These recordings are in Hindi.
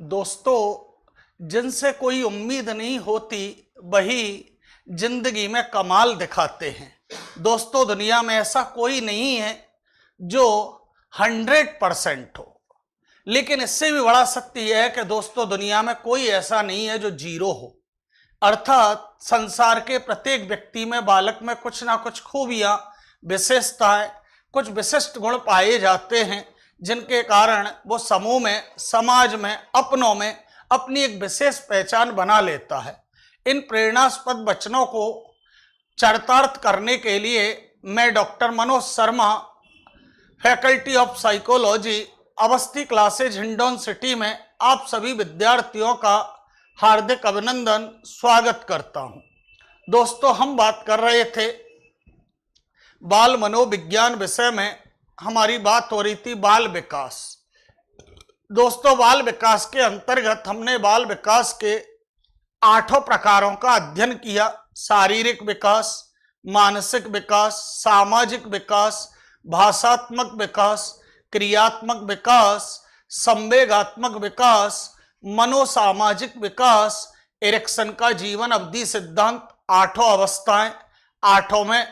दोस्तों, जिनसे कोई उम्मीद नहीं होती वही जिंदगी में कमाल दिखाते हैं। दोस्तों, दुनिया में ऐसा कोई नहीं है जो 100% हो, लेकिन इससे भी बड़ा सत्य यह है कि दोस्तों दुनिया में कोई ऐसा नहीं है जो जीरो हो। अर्थात संसार के प्रत्येक व्यक्ति में, बालक में कुछ ना कुछ खूबियां, विशेषताएं, कुछ विशिष्ट गुण पाए जाते हैं जिनके कारण वो समूह में, समाज में, अपनों में अपनी एक विशेष पहचान बना लेता है। इन प्रेरणास्पद वचनों को चरितार्थ करने के लिए मैं doctor Manoj Sharma, faculty of psychology, Awasthi classes, Hindaun city में आप सभी विद्यार्थियों का हार्दिक अभिनंदन, स्वागत करता हूं। दोस्तों, हम बात कर रहे थे बाल मनोविज्ञान विषय में। हमारी बात हो रही थी बाल विकास। दोस्तों, बाल विकास के अंतर्गत हमने बाल विकास के 8 प्रकारों का अध्ययन किया। शारीरिक विकास, मानसिक विकास, सामाजिक विकास, भाषात्मक विकास, क्रियात्मक विकास, संवेगात्मक विकास, मनोसामाजिक विकास, एरिक्सन का जीवन अवधि सिद्धांत, 8 अवस्थाएं, 8 में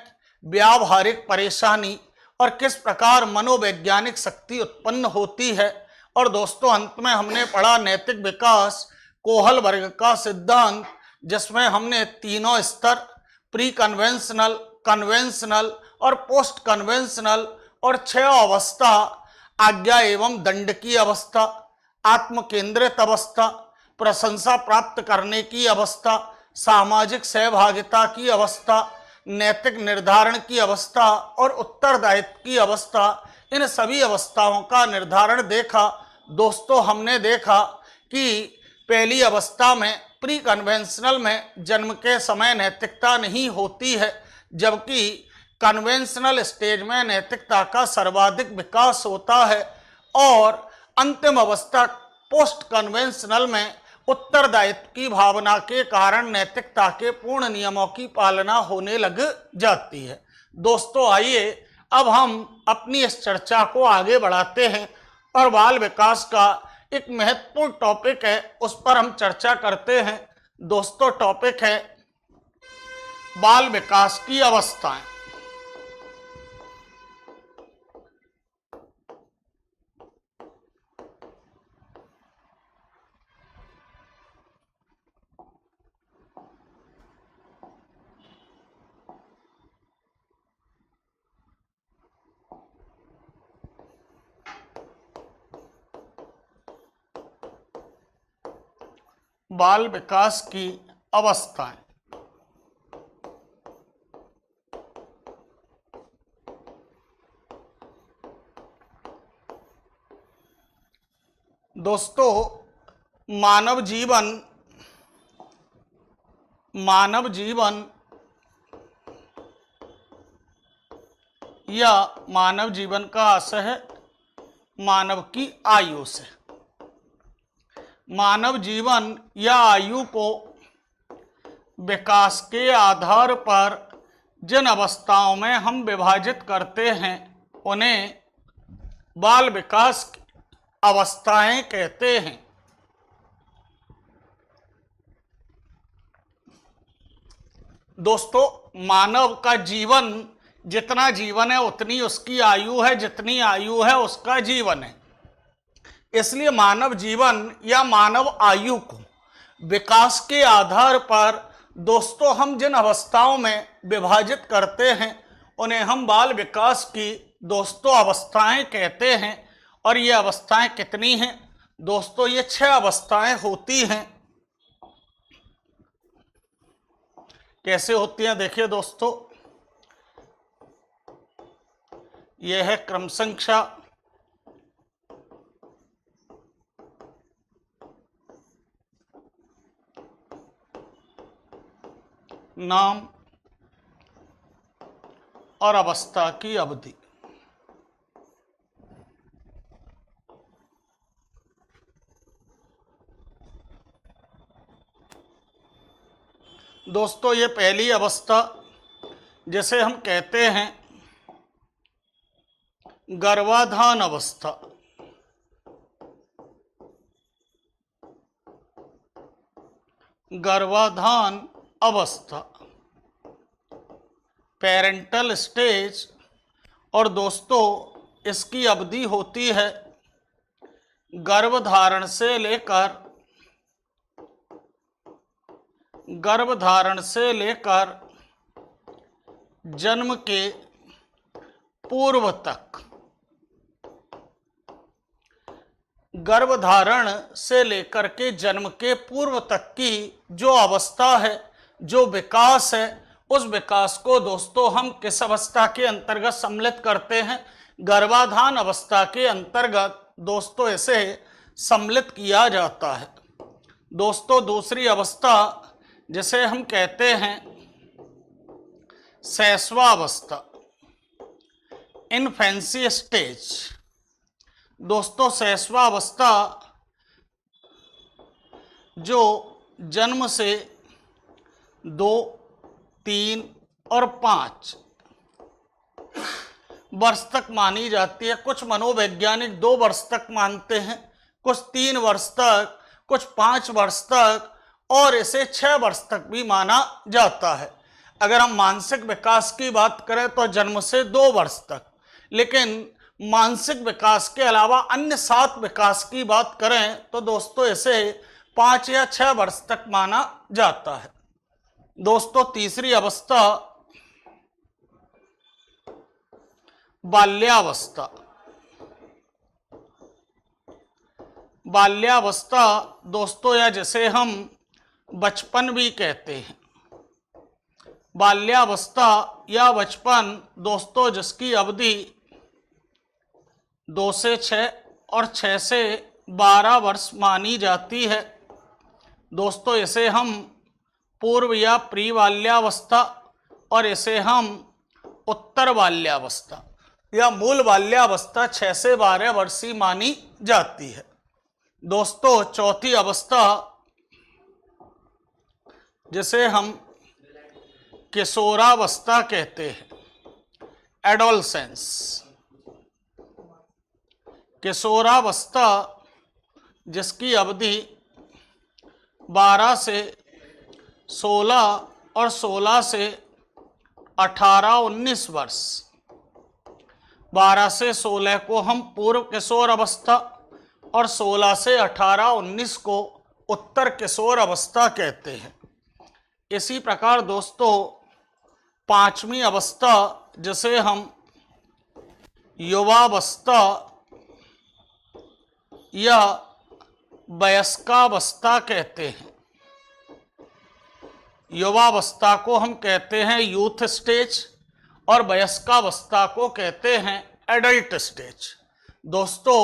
व्यावहारिक परेशानी और किस प्रकार मनोवैज्ञानिक शक्ति उत्पन्न होती है। और दोस्तों, अंत में हमने पढ़ा नैतिक विकास, कोहल वर्ग का सिद्धांत, जिसमें हमने तीनों स्तर, प्री कन्वेंशनल, कन्वेंशनल और पोस्ट कन्वेंशनल, और 6 अवस्था, आज्ञा एवं दंड की अवस्था, आत्म केंद्रित अवस्था, प्रशंसा प्राप्त करने की अवस्था, सामाजिक सहभागिता की अवस्था, नैतिक निर्धारण की अवस्था और उत्तरदायित्व की अवस्था, इन सभी अवस्थाओं का निर्धारण देखा। दोस्तों, हमने देखा कि पहली अवस्था में, प्री कन्वेंशनल में, जन्म के समय नैतिकता नहीं होती है, जबकि कन्वेंशनल स्टेज में नैतिकता का सर्वाधिक विकास होता है। और अंतिम अवस्था पोस्ट कन्वेंशनल में उत्तरदायित्व की भावना के कारण नैतिकता के पूर्ण नियमों की पालना होने लग जाती है। दोस्तों, आइए अब हम अपनी इस चर्चा को आगे बढ़ाते हैं और बाल विकास का एक महत्वपूर्ण टॉपिक है, उस पर हम चर्चा करते हैं। दोस्तों, टॉपिक है बाल विकास की अवस्थाएं। बाल विकास की अवस्थाएं। दोस्तों, मानव जीवन या मानव जीवन का आशय है मानव की आयु से। मानव जीवन या आयु को विकास के आधार पर जिन अवस्थाओं में हम विभाजित करते हैं उन्हें बाल विकास की अवस्थाएं कहते हैं। दोस्तों, मानव का जीवन, जितना जीवन है उतनी उसकी आयु है, जितनी आयु है उसका जीवन है। इसलिए मानव जीवन या मानव आयु को विकास के आधार पर दोस्तों हम जिन अवस्थाओं में विभाजित करते हैं उन्हें हम बाल विकास की दोस्तों अवस्थाएं कहते हैं। और ये अवस्थाएं कितनी हैं दोस्तों? ये 6 अवस्थाएं होती हैं। कैसे होती हैं देखिए दोस्तों, यह है क्रम संख्या, नाम और अवस्था की अवधि। दोस्तों, ये पहली अवस्था जिसे हम कहते हैं गर्भाधान अवस्था। गर्भाधान अवस्था, पेरेंटल स्टेज। और दोस्तों इसकी अवधि होती है गर्भधारण से लेकर जन्म के पूर्व तक। गर्भधारण से लेकर के जन्म के पूर्व तक की जो अवस्था है, जो विकास है, उस विकास को दोस्तों हम किस अवस्था के अंतर्गत सम्मिलित करते हैं? गर्भाधान अवस्था के अंतर्गत दोस्तों इसे सम्मिलित किया जाता है। दोस्तों दूसरी अवस्था जिसे हम कहते हैं शैशवावस्था, इन्फेंसी स्टेज। दोस्तों शैशवावस्था जो जन्म से 2, 3 और 5 वर्ष तक मानी जाती है। कुछ मनोवैज्ञानिक 2 वर्ष तक मानते हैं, कुछ 3 वर्ष तक, कुछ 5 वर्ष तक, और इसे 6 वर्ष तक भी माना जाता है। अगर हम मानसिक विकास की बात करें तो जन्म से 2 वर्ष तक, लेकिन मानसिक विकास के अलावा अन्य 7 विकास की बात करें तो दोस्तों इसे 5 या 6 वर्ष तक माना जाता है। दोस्तों तीसरी अवस्था बाल्यावस्था। बाल्यावस्था दोस्तों या जिसे हम बचपन भी कहते हैं, बाल्यावस्था या बचपन दोस्तों जिसकी अवधि 2 से 6 और 6 से 12 वर्ष मानी जाती है। दोस्तों इसे हम पूर्व या प्री बाल्यावस्था और इसे हम उत्तर बाल्यावस्था या मूल बाल्यावस्था 6 से 12 वर्षीय मानी जाती है। दोस्तों चौथी अवस्था जिसे हम किशोरावस्था कहते हैं, एडोलसेंस। किशोरावस्था जिसकी अवधि 12 से 16 और 16 से 18-19 वर्ष। 12 से 16 को हम पूर्व किशोर अवस्था और 16 से 18-19 को उत्तर किशोर अवस्था कहते हैं। इसी प्रकार दोस्तों पांचवी अवस्था जिसे हम युवावस्था या वयस्कावस्था कहते हैं, युवावस्था को हम कहते हैं यूथ स्टेज और वयस्कावस्था को कहते हैं एडल्ट स्टेज। दोस्तों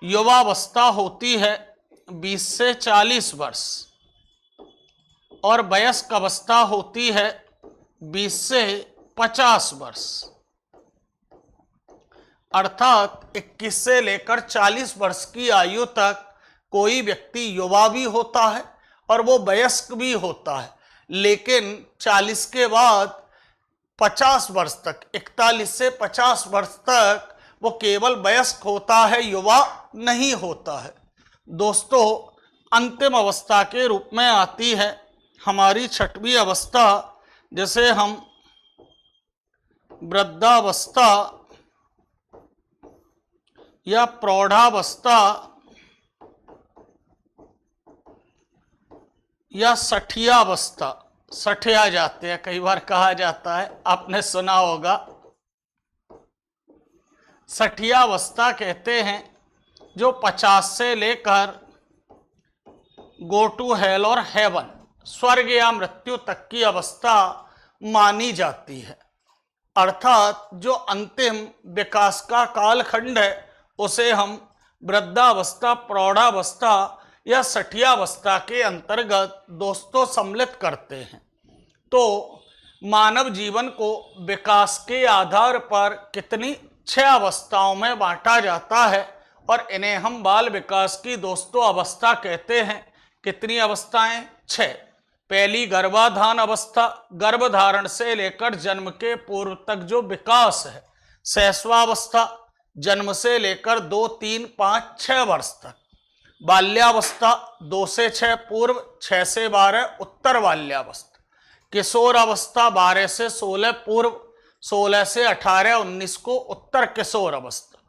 युवावस्था होती है 20 से 40 वर्ष और वयस्क अवस्था होती है 20 से 50 वर्ष। अर्थात 21 से लेकर 40 वर्ष की आयु तक कोई व्यक्ति युवा भी होता है और वो वयस्क भी होता है, लेकिन 40 के बाद 50 वर्ष तक, 41 से 50 वर्ष तक वो केवल वयस्क होता है, युवा नहीं होता है। दोस्तों अंतिम अवस्था के रूप में आती है हमारी छठवीं अवस्था जिसे हम वृद्धावस्था या प्रौढ़ावस्था या सठियावस्था, सठिया जाते हैं कई बार कहा जाता है, आपने सुना होगा। सठियावस्था कहते हैं जो 50 से लेकर गो टू हेल और हेवन, स्वर्ग या मृत्यु तक की अवस्था मानी जाती है। अर्थात जो अंतिम विकास का कालखंड है उसे हम वृद्धावस्था, प्रौढ़ावस्था या सठियावस्था के अंतर्गत दोस्तों सम्मिलित करते हैं। तो मानव जीवन को विकास के आधार पर कितनी 6 अवस्थाओं में बांटा जाता है और इन्हें हम बाल विकास की दोस्तों अवस्था कहते हैं। कितनी अवस्थाएं? 6। पहली गर्भाधान अवस्था, गर्भधारण से लेकर जन्म के पूर्व तक जो विकास है। शैशवावस्था, जन्म से लेकर 2, 3, 5, 6 वर्ष तक। बाल्यावस्था 2 से 6 पूर्व, 6 से 12 उत्तर बाल्यावस्था। किशोर अवस्था 12 से 16 पूर्व, 16 से 18 19 को उत्तर किशोर अवस्था।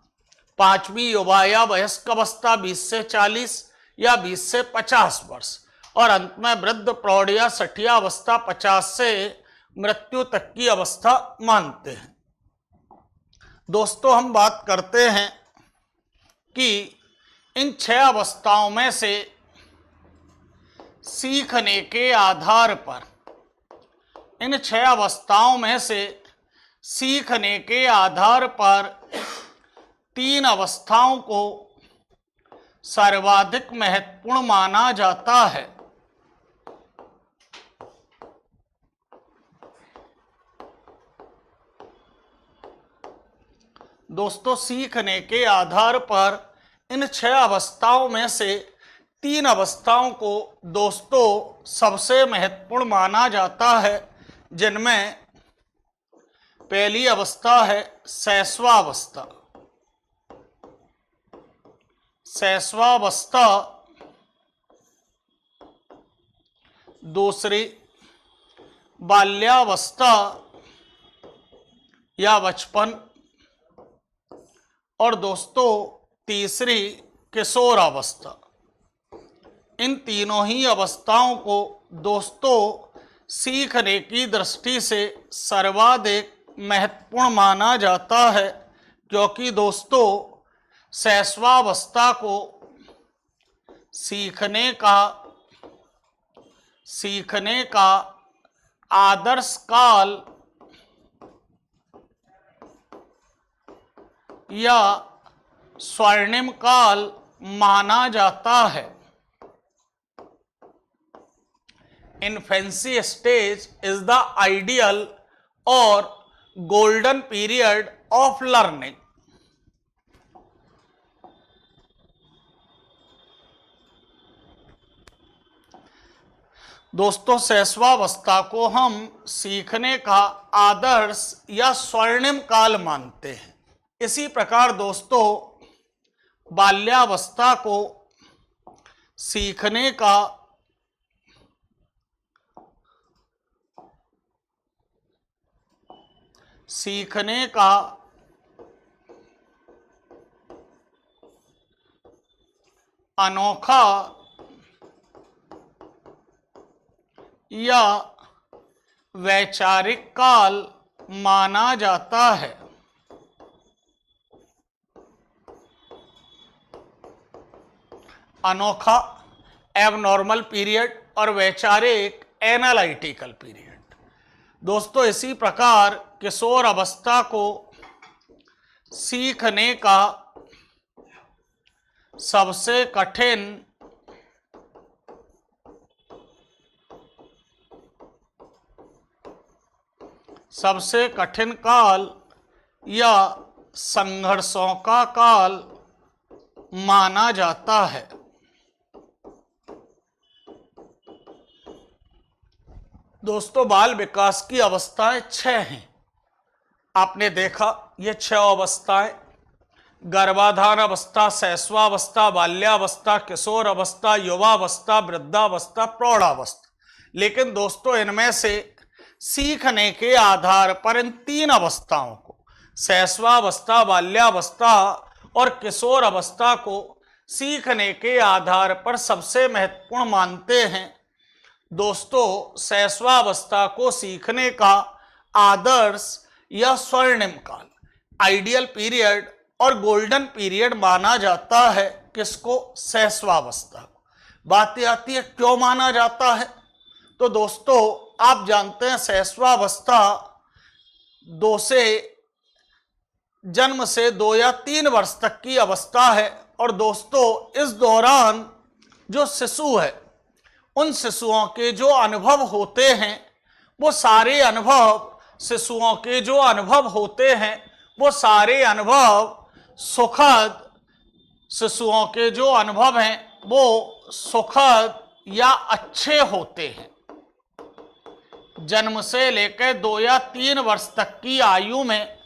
5वीं युवा या वयस्क अवस्था 20 से 40 या 20 से 50 वर्ष। और अंत में वृद्ध प्रौढ़ या सठिया अवस्था 50 से मृत्यु तक की अवस्था मानते हैं। दोस्तों, हम बात करते हैं कि इन 6 अवस्थाओं में से सीखने के आधार पर, इन 6 अवस्थाओं में से सीखने के आधार पर 3 अवस्थाओं को सर्वाधिक महत्वपूर्ण माना जाता है। दोस्तों, सीखने के आधार पर इन 6 अवस्थाओं में से 3 अवस्थाओं को दोस्तों सबसे महत्वपूर्ण माना जाता है, जिनमें पहली अवस्था है शैशवावस्था। शैशवावस्था, दूसरी बाल्यावस्था या बचपन, और दोस्तों तीसरी किशोरावस्था। इन तीनों ही अवस्थाओं को दोस्तों सीखने की दृष्टि से सर्वाधिक महत्वपूर्ण माना जाता है, क्योंकि दोस्तों शैशवावस्था को सीखने का आदर्श काल या स्वर्णिम काल माना जाता है। Infancy stage is the ideal और गोल्डन पीरियड ऑफ लर्निंग। दोस्तों, शैशवावस्था को हम सीखने का आदर्श या स्वर्णिम काल मानते हैं। इसी प्रकार दोस्तों बाल्यावस्था को सीखने का अनोखा या वैचारिक काल माना जाता है। अनोखा एबनॉर्मल पीरियड और वैचारिक एनालिटिकल पीरियड। दोस्तों, इसी प्रकार किशोर अवस्था को सीखने का सबसे कठिन काल या संघर्षों का काल माना जाता है। दोस्तों, बाल विकास की अवस्थाएं 6 हैं। आपने देखा ये 6 अवस्थाएं, गर्भाधान अवस्था, शैशवावस्था, बाल्यावस्था, किशोर अवस्था, युवावस्था, वृद्धावस्था, प्रौढ़ावस्था। लेकिन दोस्तों इनमें से सीखने के आधार पर इन 3 अवस्थाओं को, शैशवावस्था, बाल्यावस्था और किशोर अवस्था को सीखने के आधार पर सबसे महत्वपूर्ण मानते हैं। दोस्तों, शैशवावस्था को सीखने का आदर्श या स्वर्णिम काल, आइडियल पीरियड और गोल्डन पीरियड माना जाता है। किसको? शैशवावस्था को। बात आती है क्यों माना जाता है। तो दोस्तों आप जानते हैं शैशवावस्था जन्म से 2 या 3 वर्ष तक की अवस्था है। और दोस्तों इस दौरान जो शिशु है, उन शिशुओं के जो अनुभव होते हैं वो सारे अनुभव सुखद, शिशुओं के जो अनुभव हैं वो सुखद या अच्छे होते हैं। जन्म से लेकर 2 या 3 वर्ष तक की आयु में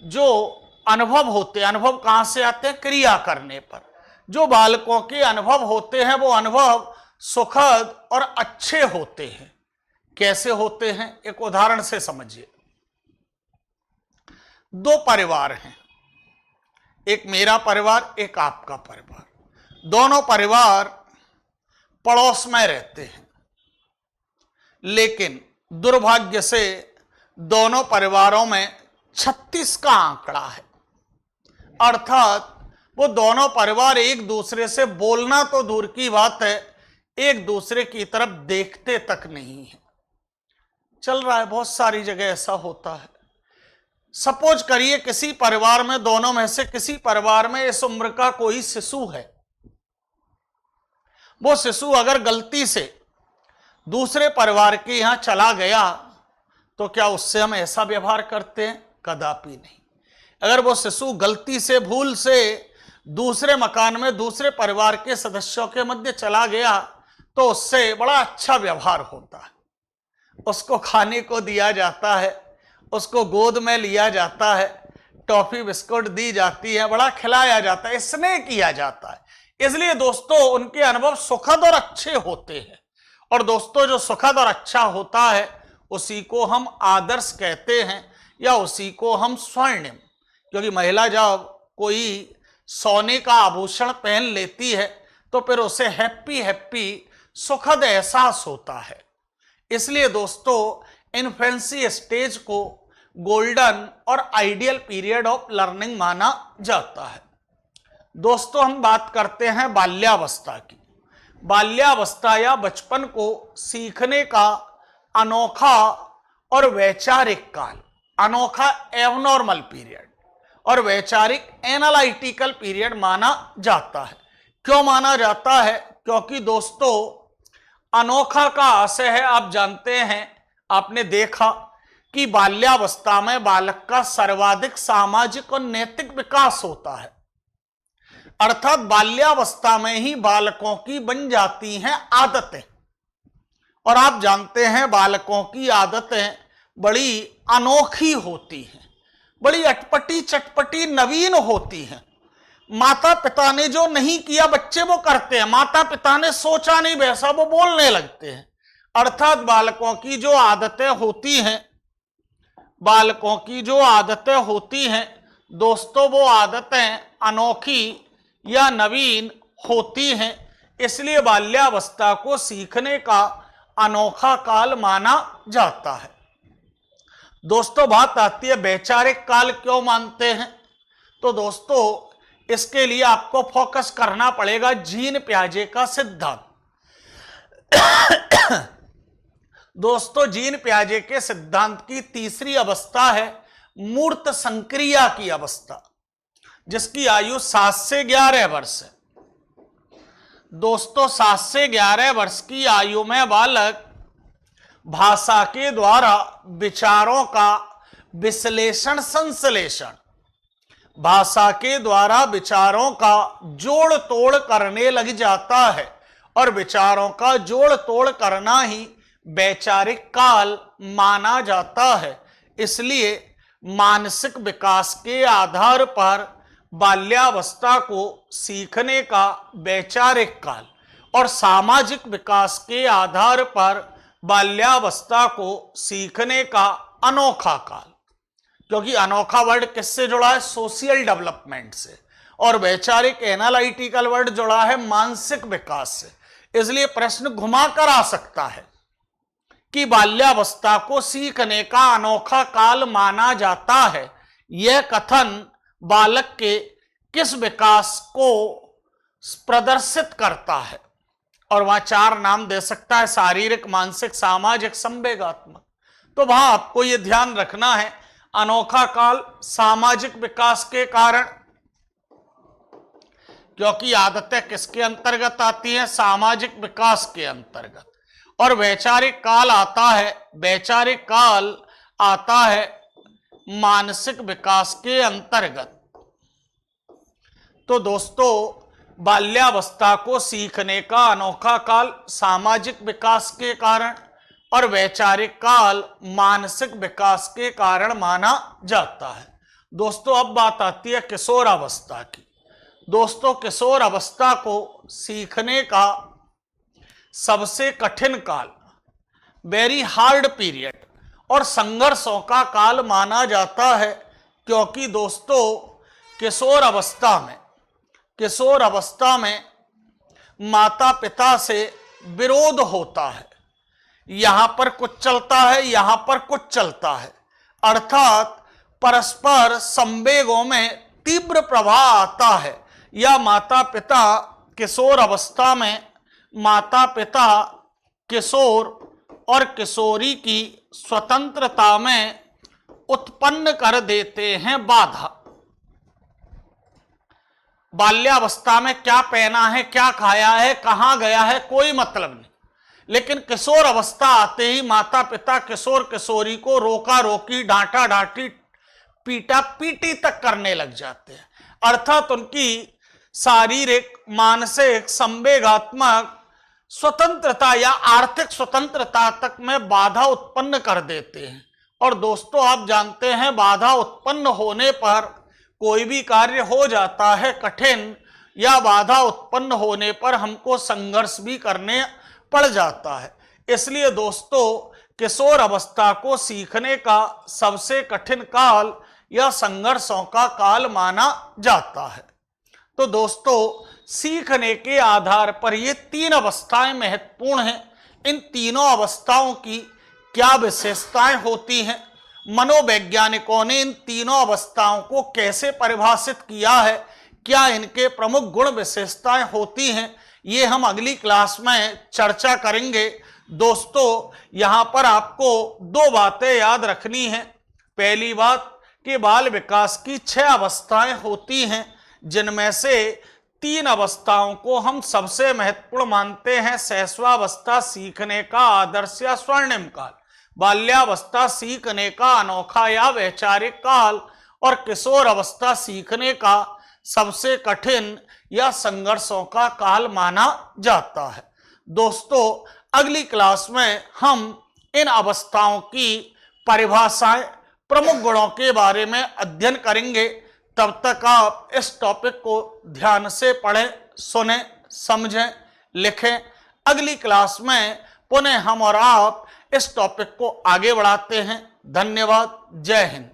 जो अनुभव होते हैं, अनुभव कहाँ से आते हैं? क्रिया करने पर। जो बालकों के अनुभव होते हैं वो अनुभव सुखद और अच्छे होते हैं। कैसे होते हैं, एक उदाहरण से समझिए। दो परिवार हैं, एक मेरा परिवार, एक आपका परिवार। दोनों परिवार पड़ोस में रहते हैं, लेकिन दुर्भाग्य से दोनों परिवारों में 36 का आंकड़ा है। अर्थात वो दोनों परिवार एक दूसरे से बोलना तो दूर की बात है, एक दूसरे की तरफ देखते तक नहीं है। चल रहा है, बहुत सारी जगह ऐसा होता है। सपोज करिए किसी परिवार में, दोनों में से किसी परिवार में इस उम्र का कोई शिशु है। वो शिशु अगर गलती से दूसरे परिवार के यहां चला गया तो क्या उससे हम ऐसा व्यवहार करते हैं? कदापि नहीं। अगर वो शिशु गलती से, भूल से दूसरे मकान में दूसरे परिवार के सदस्यों के मध्य चला गया तो उससे बड़ा अच्छा व्यवहार होता है। उसको खाने को दिया जाता है, उसको गोद में लिया जाता है, टॉफी बिस्कुट दी जाती है, बड़ा खिलाया जाता है, स्नेह किया जाता है। इसलिए दोस्तों उनके अनुभव सुखद और अच्छे होते हैं। और दोस्तों जो सुखद और अच्छा होता है उसी को हम आदर्श कहते हैं, या उसी को हम स्वर्णिम। क्योंकि महिला जब कोई सोने का आभूषण पहन लेती है तो फिर उसे हैप्पी हैप्पी सुखद एहसास होता है। इसलिए दोस्तों इन्फेंसी स्टेज को गोल्डन और आइडियल पीरियड ऑफ लर्निंग माना जाता है। दोस्तों हम बात करते हैं बाल्यावस्था की। बाल्यावस्था या बचपन को सीखने का अनोखा और वैचारिक काल, अनोखा एबनॉर्मल पीरियड और वैचारिक एनालिटिकल पीरियड माना जाता है। क्यों माना जाता है? क्योंकि दोस्तों अनोखा का आशय है, आप जानते हैं, आपने देखा कि बाल्यावस्था में बालक का सर्वाधिक सामाजिक और नैतिक विकास होता है। अर्थात बाल्यावस्था में ही बालकों की बन जाती हैं आदतें। और आप जानते हैं बालकों की आदतें बड़ी अनोखी होती हैं, बड़ी अटपटी चटपटी नवीन होती हैं। माता पिता ने जो नहीं किया बच्चे वो करते हैं, माता पिता ने सोचा नहीं वैसा वो बोलने लगते हैं। अर्थात बालकों की जो आदतें होती हैं, बालकों की जो आदतें होती हैं दोस्तों, वो आदतें अनोखी या नवीन होती हैं। इसलिए बाल्यावस्था को सीखने का अनोखा काल माना जाता है। दोस्तों बात आती है वैचारिक काल क्यों मानते हैं? तो दोस्तों इसके लिए आपको फोकस करना पड़ेगा जीन पियाजे का सिद्धांत। दोस्तों जीन पियाजे के सिद्धांत की तीसरी अवस्था है मूर्त संक्रिया की अवस्था, जिसकी आयु 7 से 11 वर्ष है। दोस्तों 7 से 11 वर्ष की आयु में बालक भाषा के द्वारा विचारों का विश्लेषण संश्लेषण, भाषा के द्वारा विचारों का जोड़ तोड़ करने लग जाता है। और विचारों का जोड़ तोड़ करना ही वैचारिक काल माना जाता है। इसलिए मानसिक विकास के आधार पर बाल्यावस्था को सीखने का वैचारिक काल और सामाजिक विकास के आधार पर बाल्यावस्था को सीखने का अनोखा काल, क्योंकि अनोखा वर्ड किससे जुड़ा है? सोशल डेवलपमेंट से। और वैचारिक एनालिटिकल वर्ड जुड़ा है मानसिक विकास से। इसलिए प्रश्न घुमा कर आ सकता है कि बाल्यावस्था को सीखने का अनोखा काल माना जाता है। यह कथन बालक के किस विकास को प्रदर्शित करता है? और वहां 4 नाम दे सकता है, शारीरिक, मानसिक, सामाजिक, संवेगात्मक। तो वहां आपको यह ध्यान रखना है अनोखा काल सामाजिक विकास के कारण, क्योंकि आदतें किसके अंतर्गत आती हैं? सामाजिक विकास के अंतर्गत। और वैचारिक काल आता है, वैचारिक काल आता है मानसिक विकास के अंतर्गत। तो दोस्तों बाल्यावस्था को सीखने का अनोखा काल सामाजिक विकास के कारण और वैचारिक काल मानसिक विकास के कारण माना जाता है। दोस्तों अब बात आती है किशोरावस्था की। दोस्तों, किशोर अवस्था को सीखने का सबसे कठिन काल, वेरी हार्ड पीरियड और संघर्षों का काल माना जाता है, क्योंकि दोस्तों किशोर अवस्था में माता पिता से विरोध होता है। यहां पर कुछ चलता है, यहां पर कुछ चलता है, अर्थात परस्पर संवेगों में तीव्र प्रभाव आता है। या माता पिता किशोर अवस्था में माता पिता किशोर और किशोरी की स्वतंत्रता में उत्पन्न कर देते हैं बाधा। बाल्यावस्था में क्या पहना है, क्या खाया है, कहां गया है, कोई मतलब नहीं, लेकिन किशोर अवस्था आते ही माता पिता किशोर किशोरी को रोका रोकी, डांटा डांटी, पीटा पीटी तक करने लग जाते हैं। अर्थात उनकी शारीरिक, मानसिक, संवेगात्मक स्वतंत्रता या आर्थिक स्वतंत्रता तक में बाधा उत्पन्न कर देते हैं। और दोस्तों, आप जानते हैं बाधा उत्पन्न होने पर कोई भी कार्य हो जाता है कठिन, या बाधा उत्पन्न होने पर हमको संघर्ष भी करने पड़ जाता है। इसलिए दोस्तों, किशोर अवस्था को सीखने का सबसे कठिन काल या संघर्षों का काल माना जाता है। तो दोस्तों, सीखने के आधार पर ये 3 अवस्थाएं महत्वपूर्ण हैं। इन तीनों अवस्थाओं की क्या विशेषताएं होती हैं, मनोवैज्ञानिकों ने इन तीनों अवस्थाओं को कैसे परिभाषित किया है, क्या इनके प्रमुख गुण विशेषताएं होती हैं, ये हम अगली क्लास में चर्चा करेंगे। दोस्तों, यहां पर आपको 2 बातें याद रखनी हैं। पहली बात कि बाल विकास की 6 अवस्थाएं होती हैं, जिनमें से 3 अवस्थाओं को हम सबसे महत्वपूर्ण मानते हैं। शैशवावस्था सीखने का आदर्श या स्वर्णिम काल, बाल्यावस्था सीखने का अनोखा या वैचारिक काल, और किशोर अवस्था सीखने का सबसे कठिन या संघर्षों का काल माना जाता है। दोस्तों, अगली क्लास में हम इन अवस्थाओं की परिभाषाएं, प्रमुख गुणों के बारे में अध्ययन करेंगे। तब तक आप इस टॉपिक को ध्यान से पढ़ें, सुनें, समझें, लिखें। अगली क्लास में पुनः हम और आप इस टॉपिक को आगे बढ़ाते हैं। धन्यवाद। जय हिंद।